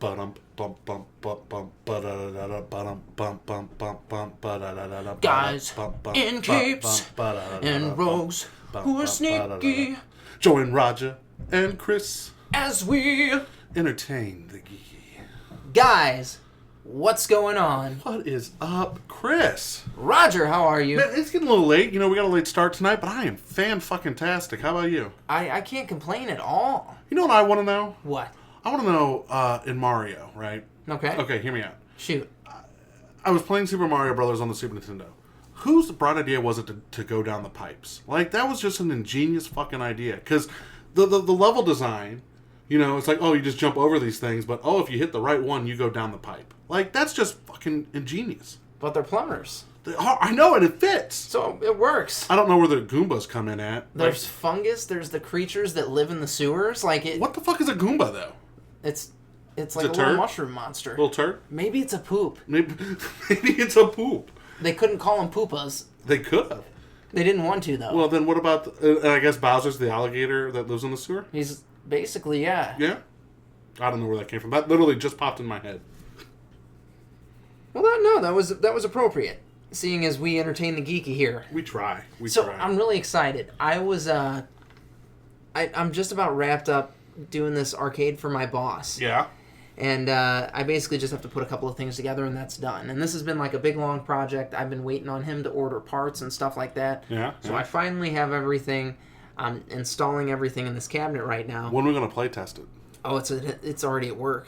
Guys in capes and rogues who are sneaky. Join Roger and Chris As we entertain the geeky. Guys, what's going on? What is up, Chris? Roger, how are you? Man, it's getting a little late. You know, we got a late start tonight, but I am fan-fucking-tastic. How about you? I can't complain at all. You know what I want to know? What? I want to know, in Mario, right? Okay. Okay, hear me out. Shoot. I was playing Super Mario Brothers on the Super Nintendo. Whose bright idea was it to go down the pipes? Like, that was just an ingenious fucking idea. Because the level design, you know, it's like, oh, you just jump over these things, but, oh, if you hit the right one, you go down the pipe. Like, that's just fucking ingenious. But they're plumbers. I know, and it fits. So, it works. I don't know where the Goombas come in at. There's fungus, there's the creatures that live in the sewers. Like it. What the fuck is a Goomba, though? It's like a little mushroom monster. Little turd? Maybe it's a poop. Maybe it's a poop. They couldn't call them poopas. They could have. They didn't want to, though. Well, then what about, I guess Bowser's the alligator that lives in the sewer? He's basically, yeah. Yeah? I don't know where that came from. That literally just popped in my head. Well, that was appropriate, seeing as we entertain the geeky here. We try. So, I'm really excited. I'm just about wrapped up doing this arcade for my boss. Yeah. And I basically just have to put a couple of things together, and that's done. And this has been like a big, long project. I've been waiting on him to order parts and stuff like that. Yeah. So I finally have everything. I'm installing everything in this cabinet right now. When are we going to play test it? Oh, it's already at work.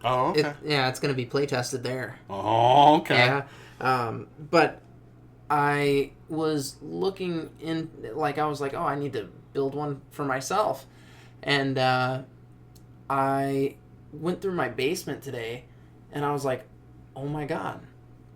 Oh, okay. It's going to be play tested there. Oh, okay. Yeah. But I was looking in, like, I was like, oh, I need to build one for myself. And I went through my basement today, and I was like, oh my god,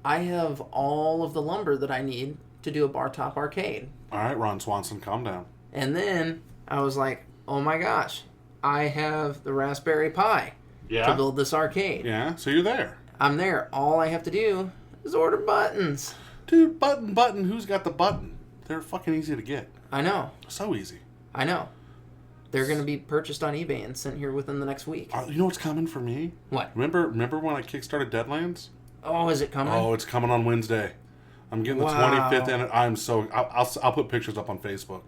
I have all of the lumber that I need to do a bar top arcade. All right, Ron Swanson, calm down. And then I was like, oh my gosh, I have the Raspberry Pi to build this arcade. Yeah, so you're there. I'm there. All I have to do is order buttons. Dude, button, who's got the button? They're fucking easy to get. I know. So easy. I know. They're going to be purchased on eBay and sent here within the next week. You know what's coming for me? What? Remember when I kickstarted Deadlands? Oh, is it coming? Oh, it's coming on Wednesday. I'm getting the 25th, and I'm so... I'll put pictures up on Facebook.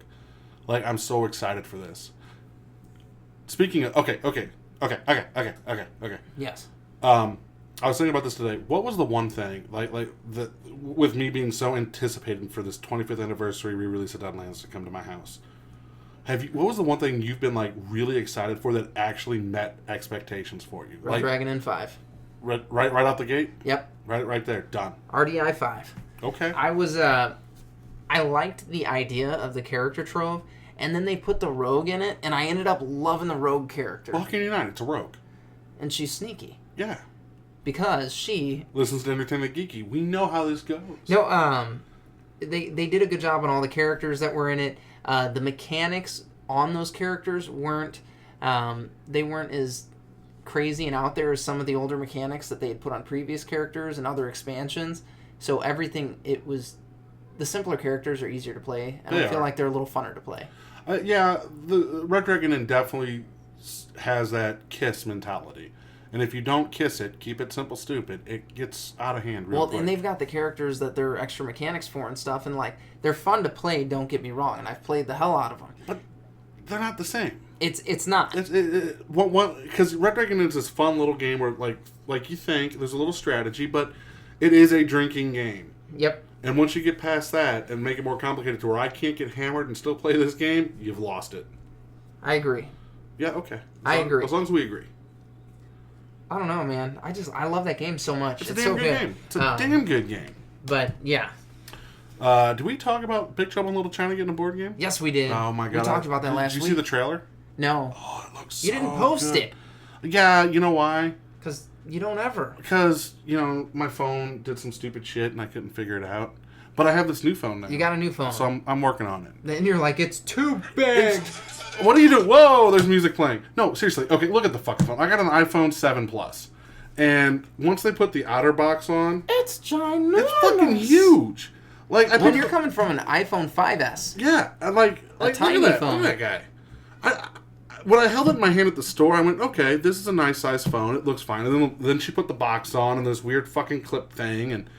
Like, I'm so excited for this. Speaking of... Okay. Yes. I was thinking about this today. What was the one thing, with me being so anticipated for this 25th anniversary re-release of Deadlands to come to my house? What was the one thing you've been really excited for that actually met expectations for you? Red Dragon N5. Right out the gate? Yep. Right there. Done. RDI 5. Okay. I liked the idea of the character trove, and then they put the rogue in it, and I ended up loving the rogue character. Well, how can you not? It's a rogue. And she's sneaky. Yeah. Because she listens to Entertainment Geeky. We know how this goes. No, they did a good job on all the characters that were in it. The mechanics on those characters weren't as crazy and out there as some of the older mechanics that they had put on previous characters and other expansions. So the simpler characters are easier to play, and I feel like they're a little funner to play. Yeah, the Red Dragon definitely has that kiss mentality. And if you don't kiss it, keep it simple, stupid, it gets out of hand real quick. And they've got the characters that they're extra mechanics for and stuff, and they're fun to play, don't get me wrong, and I've played the hell out of them. But they're not the same. It's not. Because Red Dragon is this fun little game where, like you think, there's a little strategy, but it is a drinking game. Yep. And once you get past that and make it more complicated to where I can't get hammered and still play this game, you've lost it. I agree. Yeah, okay. I agree. As long as we agree. I don't know, man. I love that game so much. It's a damn good game. It's a damn good game. But, yeah. Did we talk about Big Trouble in Little China getting a board game? Yes, we did. Oh, my God. We talked about that last week. Did you see the trailer? No. Oh, it looks so You didn't post good. it. Yeah, you know why? Because you don't ever. Because, my phone did some stupid shit and I couldn't figure it out. But I have this new phone now. You got a new phone. So I'm working on it. Then you're like, it's too big. What are you doing? Whoa, there's music playing. No, seriously. Okay, look at the fucking phone. I got an iPhone 7 Plus. And once they put the outer box on... It's ginormous. It's fucking huge. You're coming from an iPhone 5S. Yeah. A tiny phone. Look at that guy. when I held it in my hand at the store, I went, okay, this is a nice size phone. It looks fine. And then she put the box on and this weird fucking clip thing, and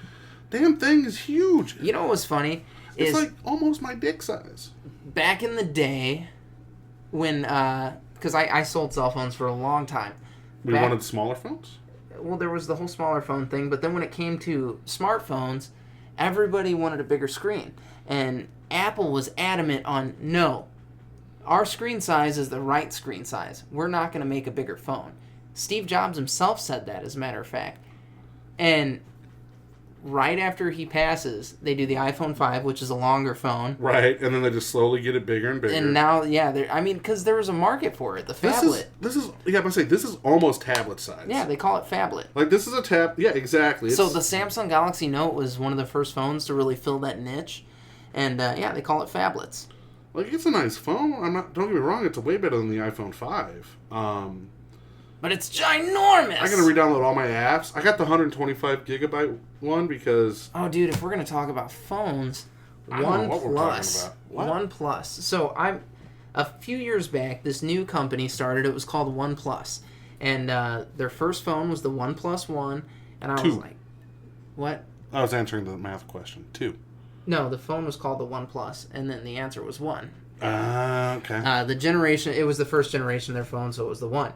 damn thing is huge. You know what was funny? It's like almost my dick size. Back in the day, when because I sold cell phones for a long time. We wanted smaller phones? Well, there was the whole smaller phone thing, but then when it came to smartphones, everybody wanted a bigger screen. And Apple was adamant on, no, our screen size is the right screen size. We're not going to make a bigger phone. Steve Jobs himself said that, as a matter of fact. And right after he passes, they do the iPhone 5, which is a longer phone. Right, and then they just slowly get it bigger and bigger. And now, because there was a market for it, the phablet. This is almost tablet size. Yeah, they call it phablet. Like, this is a tab. Yeah, exactly. So the Samsung Galaxy Note was one of the first phones to really fill that niche. And, they call it phablets. Like, it's a nice phone. Don't get me wrong, it's way better than the iPhone 5. But it's ginormous! I gotta re-download all my apps. I got the 125 gigabyte one because... Oh, dude, if we're gonna talk about phones, I don't know what we're talking about. What? OnePlus. So, a few years back, this new company started. It was called OnePlus. And their first phone was the OnePlus One. And I was like, what? I was answering the math question. 2. No, the phone was called the OnePlus, and then the answer was 1. Okay. The generation, it was the first generation of their phone, so it was the 1.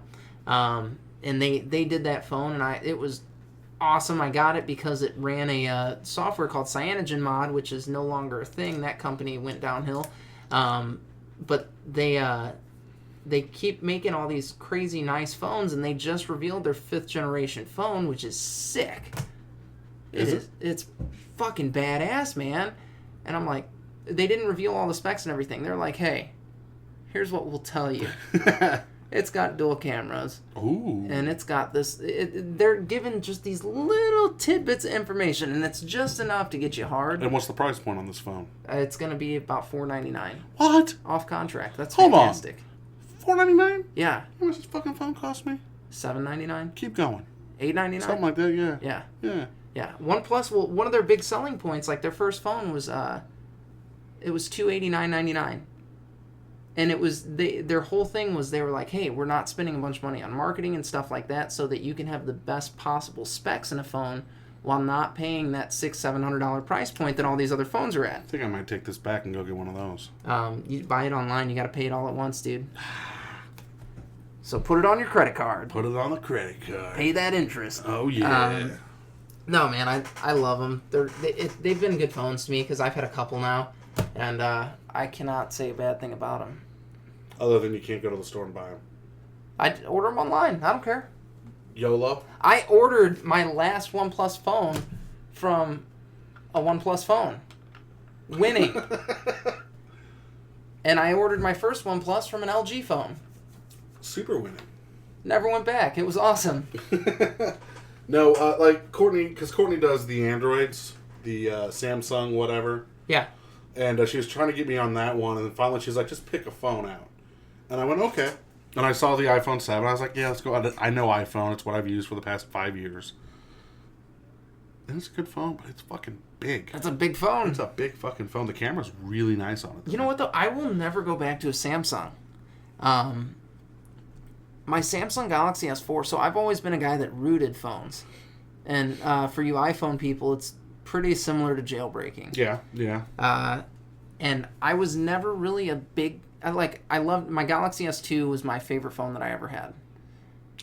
And they did that phone, and it was awesome. I got it because it ran a software called CyanogenMod, which is no longer a thing. That company went downhill. But they keep making all these crazy nice phones, and they just revealed their 5th generation phone, which is sick. It's fucking badass, man. And I'm like, they didn't reveal all the specs and everything. They're like, hey, here's what we'll tell you. It's got dual cameras. Ooh. And it's got this... they're giving just these little tidbits of information, and it's just enough to get you hard. And what's the price point on this phone? It's going to be about $499. What? Off contract. That's Hold fantastic. On. $499? Yeah. How much this fucking phone cost me? $799? Keep going. $899? Something like that, yeah. Yeah. Yeah. Yeah. OnePlus, well, one of their big selling points, like their first phone was... it was $289.99. And it was their whole thing was they were like, hey, we're not spending a bunch of money on marketing and stuff like that so that you can have the best possible specs in a phone while not paying that $600-$700 price point that all these other phones are at. I think I might take this back and go get one of those. You buy it online, you got to pay it all at once, dude. So put it on your credit card. Put it on the credit card. Pay that interest. Oh, yeah. No, man, I love them. They've been good phones to me because I've had a couple now. And I cannot say a bad thing about them. Other than you can't go to the store and buy them. I order them online. I don't care. YOLO? I ordered my last OnePlus phone from a OnePlus phone. Winning. And I ordered my first OnePlus from an LG phone. Super winning. Never went back. It was awesome. No, like Courtney, because Courtney does the Androids, the Samsung, whatever. Yeah. And she was trying to get me on that one, and then finally she was like, just pick a phone out. And I went, okay. And I saw the iPhone 7. I was like, yeah, let's go. I know iPhone. It's what I've used for the past 5 years. And it's a good phone, but it's fucking big. That's a big phone. It's a big fucking phone. The camera's really nice on it. You know what, though? I will never go back to a Samsung. My Samsung Galaxy S4, so I've always been a guy that rooted phones. And for you iPhone people, it's pretty similar to jailbreaking. Yeah, yeah. And I was never really a big... I loved... My Galaxy S2 was my favorite phone that I ever had.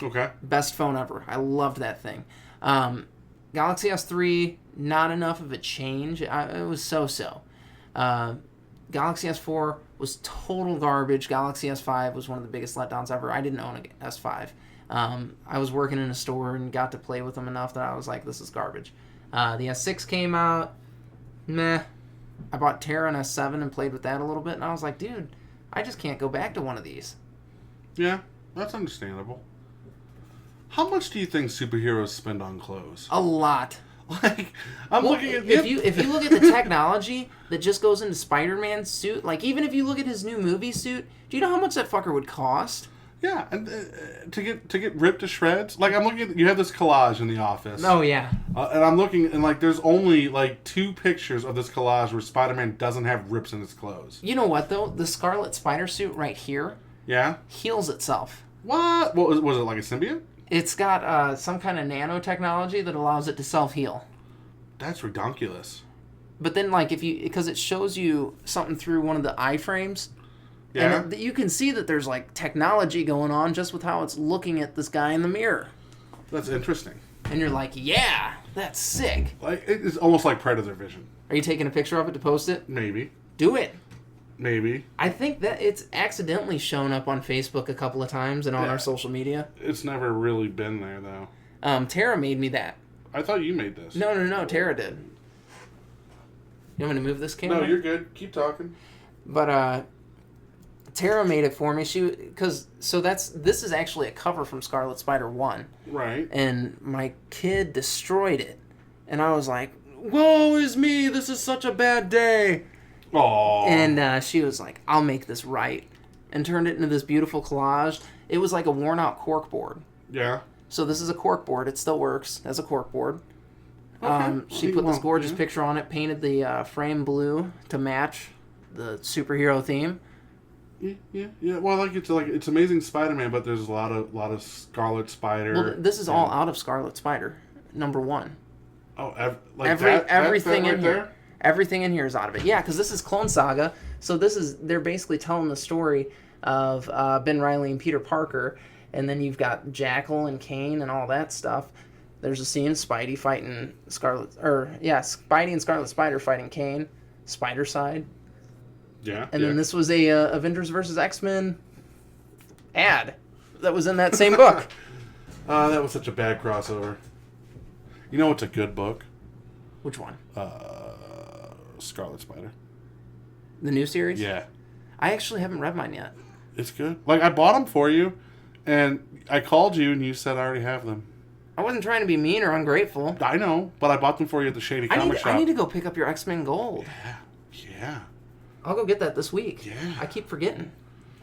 Okay. Best phone ever. I loved that thing. Galaxy S3, not enough of a change. It was so-so. Galaxy S4 was total garbage. Galaxy S5 was one of the biggest letdowns ever. I didn't own an S5. I was working in a store and got to play with them enough that I was like, this is garbage. The S6 came out. Meh. I bought Terra and S7 and played with that a little bit, and I was like, dude, I just can't go back to one of these. Yeah, that's understandable. How much do you think superheroes spend on clothes? A lot. Like, I'm looking at... If you look at the technology that just goes into Spider-Man's suit, like, even if you look at his new movie suit, do you know how much that fucker would cost? Yeah, and to get ripped to shreds. Like, I'm looking at... You have this collage in the office. Oh, yeah. And I'm looking, and, like, there's only, like, 2 pictures of this collage where Spider-Man doesn't have rips in his clothes. You know what, though? The Scarlet Spider suit right here Yeah. heals itself. What? What was it like a symbiote? It's got some kind of nanotechnology that allows it to self-heal. That's redonkulous. But then, like, because it shows you something through one of the iframes, Yeah. and you can see that there's, like, technology going on just with how it's looking at this guy in the mirror. That's interesting. And you're like, yeah, that's sick. Like it's almost like Predator vision. Are you taking a picture of it to post it? Maybe. Do it. Maybe. I think that it's accidentally shown up on Facebook a couple of times and on our social media. It's never really been there, though. Tara made me that. I thought you made this. No, Tara did. You want me to move this camera? No, you're good. Keep talking. But Tara made it for me. This is actually a cover from Scarlet Spider 1. Right. And my kid destroyed it. And I was like, woe is me, this is such a bad day. Aww. And she was like, I'll make this right. And turned it into this beautiful collage. It was like a worn out cork board. Yeah. So this is a cork board. It still works as a cork board. Okay. She put this gorgeous picture on it, painted the frame blue to match the superhero theme. Yeah. Well, it's Amazing Spider-Man, but there's a lot of Scarlet Spider. Well, this is all out of Scarlet Spider, #1. Oh, everything that in here. Everything in here is out of it. Yeah, because this is Clone Saga. So they're basically telling the story of Ben Reilly and Peter Parker, and then you've got Jackal and Kane and all that stuff. There's a scene Spidey fighting Spidey and Scarlet Spider fighting Kane, Spider side. Yeah. And then this was a Avengers versus X-Men ad that was in that same book. That was such a bad crossover. You know what's a good book? Which one? Scarlet Spider. The new series? Yeah. I actually haven't read mine yet. It's good. Like, I bought them for you, and I called you, and you said I already have them. I wasn't trying to be mean or ungrateful. I know, but I bought them for you at the Shady Comic Shop. I need to go pick up your X-Men Gold. Yeah. I'll go get that this week. Yeah. I keep forgetting.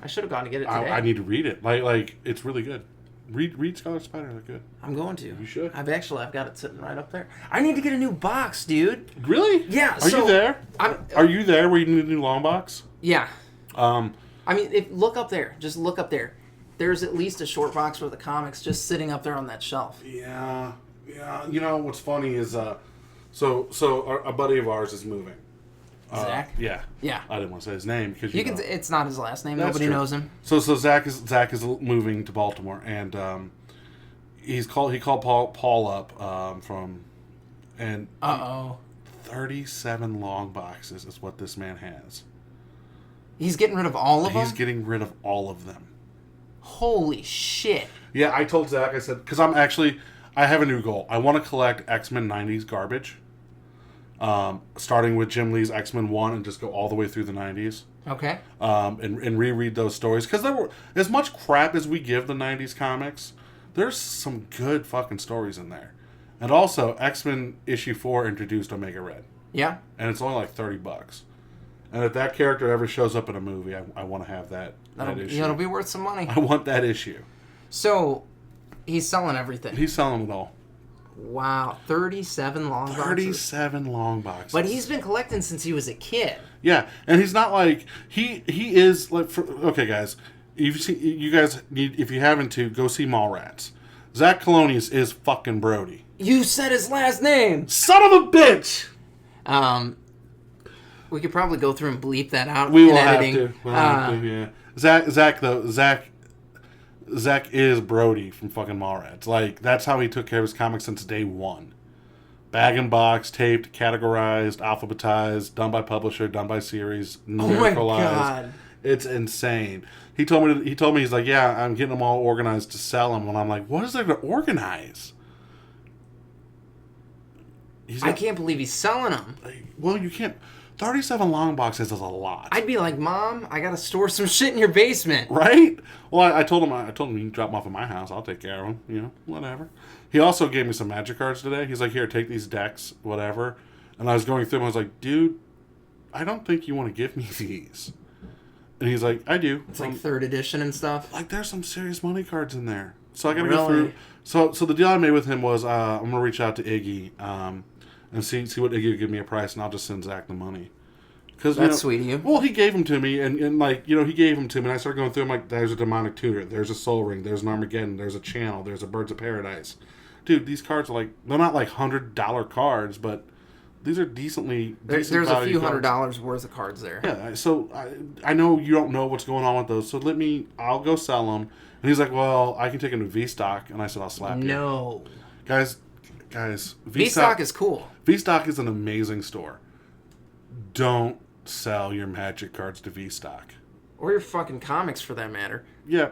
I should have gone to get it today. I need to read it. Like it's really good. Read Scarlet Spider. They're good. I'm going to. You should. I've got it sitting right up there. I need to get a new box, dude. Really? Yeah. Are you there? Are you there where you need a new long box? Yeah. I mean, look up there. Just look up there. There's at least a short box worth of comics just sitting up there on that shelf. Yeah. You know what's funny is so a buddy of ours is moving. Zach? Yeah. I didn't want to say his name because it's not his last name. That's Nobody true. knows him. So Zach is moving to Baltimore, and he called Paul up from, and 37 long boxes is what this man has. He's getting rid of all of them? He's getting rid of all of them. Holy shit. Yeah, I told Zach, I said, because I have a new goal. I want to collect X-Men 90s garbage. Starting with Jim Lee's X-Men 1 and just go all the way through the 90s. Okay. And reread those stories. Because there were, as much crap as we give the 90s comics, there's some good fucking stories in there. And also, X-Men issue 4 introduced Omega Red. Yeah. And it's only like $30. And if that character ever shows up in a movie, I want to have that issue. It'll be worth some money. I want that issue. So, he's selling everything. He's selling it all. Wow, 37 long boxes. 37 long boxes. But he's been collecting since he was a kid. Yeah, and he's not like he is like. Okay, guys, if you haven't to go see Mallrats. Zach Colonius is fucking Brody. You said his last name, son of a bitch. We could probably go through and bleep that out. We will editing. have to. We'll have to. Yeah, Zach is Brody from fucking Mallrats. Like, that's how he took care of his comics since day one. Bag and box, taped, categorized, alphabetized, done by publisher, done by series, numericalized. Oh my God. It's insane. He told me he's like, yeah, I'm getting them all organized to sell them. And I'm like, what is there to organize? I can't believe he's selling them. Well, you can't. 37 long boxes is a lot. I'd be like, Mom, I gotta store some shit in your basement. Right? Well, I told him you can drop them off at my house. I'll take care of them. You know, whatever. He also gave me some magic cards today. He's like, here, take these decks, whatever. And I was going through them. I was like, dude, I don't think you want to give me these. And he's like, I do. It's like 3rd edition and stuff. Like, there's some serious money cards in there. So I gotta go through. So the deal I made with him was I'm gonna reach out to Iggy and see what Iggy would give me a price, and I'll just send Zach the money. Because That's sweet of you. Well, he gave them to me, and like, he gave them to me, and I started going through them like, there's a Demonic Tutor, there's a Soul Ring, there's an Armageddon, there's a Channel, there's a Birds of Paradise. Dude, these cards are like, they're not like $100 cards, but these are decent There's a few cards. $100 worth of cards there. Yeah, so I know you don't know what's going on with those, so I'll go sell them. And he's like, well, I can take them to V-Stock, and I said, I'll slap you. No. Guys, V-Stock is cool. V-Stock is an amazing store. Don't sell your Magic cards to V-Stock. Or your fucking comics, for that matter. Yeah.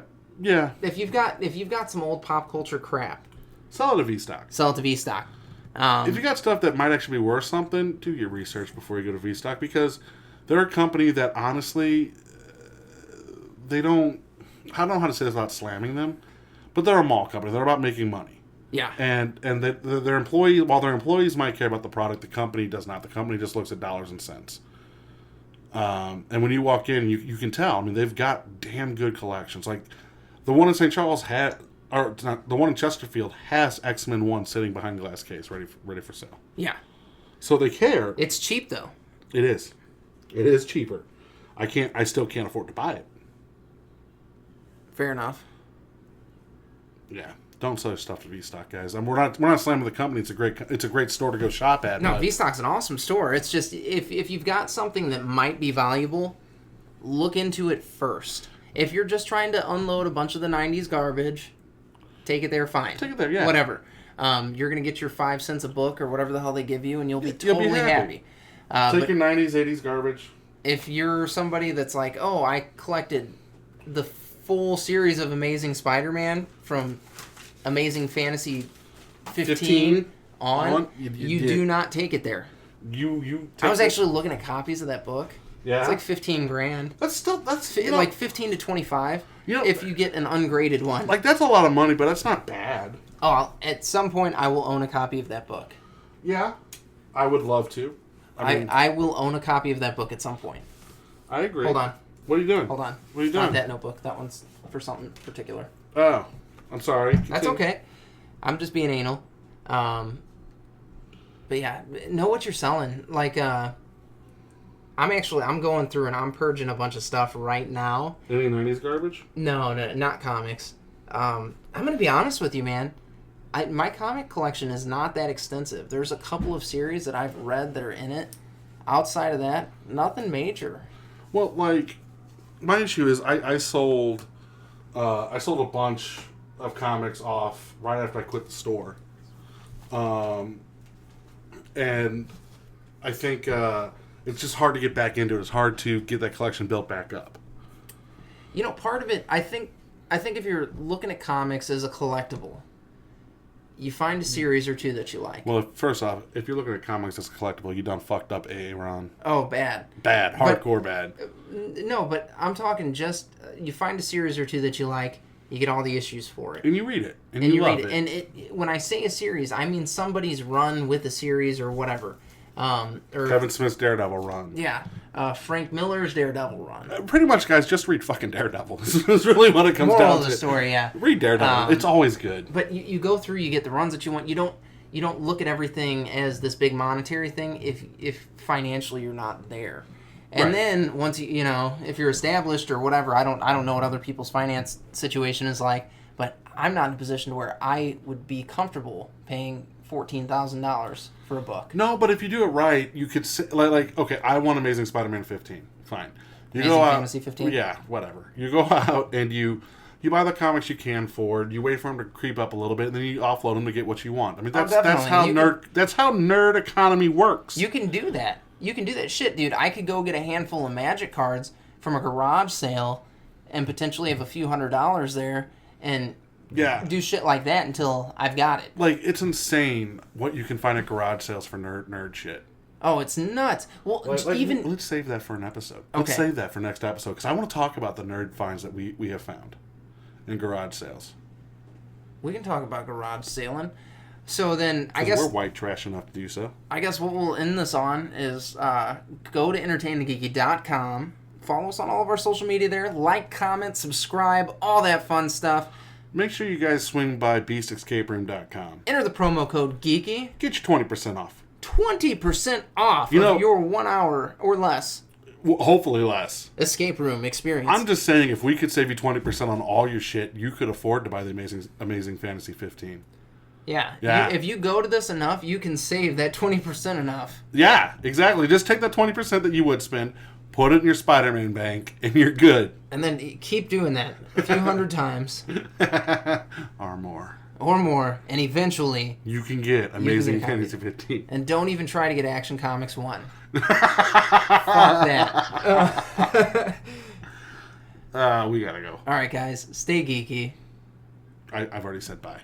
If you've got some old pop culture crap, sell it to V-Stock. Sell it to V-Stock. If you got stuff that might actually be worth something, do your research before you go to V-Stock, because they're a company that honestly, they don't. I don't know how to say this without slamming them, but they're a mall company. They're about making money. Yeah. And their employees, while their employees might care about the product, the company does not. The company just looks at dollars and cents. And when you walk in, you can tell. I mean, they've got damn good collections. Like the one in St. Charles the one in Chesterfield has X-Men 1 sitting behind glass case, ready for sale. Yeah. So they care. It's cheap though. It is. It is cheaper. I still can't afford to buy it. Fair enough. Yeah. Don't sell your stuff to V-Stock, guys. We're not slamming the company. It's a great store to go shop at. No, V-Stock's an awesome store. It's just if you've got something that might be valuable, look into it first. If you're just trying to unload a bunch of the 90s garbage, take it there, fine. Take it there, yeah. Whatever. You're going to get your 5 cents a book or whatever the hell they give you, and you'll be totally happy. Take your 90s, 80s garbage. If you're somebody that's like, oh, I collected the full series of Amazing Spider-Man from Amazing Fantasy 15 on, you do not take it there. I was actually looking at copies of that book. Yeah. It's like $15,000. That's like 15 to 25 if you get an ungraded one. Like, that's a lot of money, but that's not bad. Oh, at some point I will own a copy of that book. Yeah. I would love to. I will own a copy of that book at some point. I agree. Hold on. What are you doing? Hold on. What are you doing? Not that notebook. That one's for something particular. Oh. I'm sorry. Continue. That's okay. I'm just being anal. But yeah, know what you're selling. Like, I'm going through and I'm purging a bunch of stuff right now. Any 90s garbage? No, not comics. I'm going to be honest with you, man. My comic collection is not that extensive. There's a couple of series that I've read that are in it. Outside of that, nothing major. Well, like, my issue is I sold a bunch of comics off right after I quit the store. And I think it's just hard to get back into it. It's hard to get that collection built back up. Part of it, I think if you're looking at comics as a collectible, you find a series or two that you like. Well, first off, if you're looking at comics as a collectible, you done fucked up Ron. Oh, bad. Bad. Hardcore bad. No, but I'm talking just, you find a series or two that you like, you get all the issues for it. And you read it. And you love read it. And when I say a series, I mean somebody's run with a series or whatever. Or Kevin Smith's Daredevil run. Yeah. Frank Miller's Daredevil run. Pretty much, guys, just read fucking Daredevil. This is really what it comes down to. Moral of the story, yeah. Read Daredevil. It's always good. But you go through, you get the runs that you want. You don't look at everything as this big monetary thing if financially you're not there. And then once if you're established or whatever, I don't know what other people's finance situation is like, but I'm not in a position to where I would be comfortable paying $14,000 for a book. No, but if you do it right, you could say, like okay, I want Amazing Spider-Man 15. Fine. You Amazing go out, Fantasy 15? Yeah, whatever. You go out and you buy the comics you can afford. You wait for them to creep up a little bit, and then you offload them to get what you want. I mean, that's how nerd economy works. You can do that. You can do that shit, dude. I could go get a handful of Magic cards from a garage sale and potentially have a few $100s there and do shit like that until I've got it. Like, it's insane what you can find at garage sales for nerd shit. Oh, it's nuts. Well, let's save that for an episode. Okay. Let's save that for next episode, because I want to talk about the nerd finds that we have found in garage sales. We can talk about garage sailing. So then, I guess guess... we're white trash enough to do so. I guess what we'll end this on is go to entertainthegeeky.com. Follow us on all of our social media there. Like, comment, subscribe, all that fun stuff. Make sure you guys swing by beastescaperoom.com. Enter the promo code GEEKY. Get you 20% off. 20% off of your 1 hour or less. Hopefully less. Escape room experience. I'm just saying, if we could save you 20% on all your shit, you could afford to buy the Amazing Fantasy 15. Yeah. Yeah. If you go to this enough, you can save that 20% enough. Yeah, exactly. Just take that 20% that you would spend, put it in your Spider-Man bank, and you're good. And then keep doing that a few hundred times. Or more. Or more. And eventually... You can get Amazing Fantasy 15. And don't even try to get Action Comics 1. Fuck that. We gotta go. Alright, guys. Stay geeky. I've already said bye.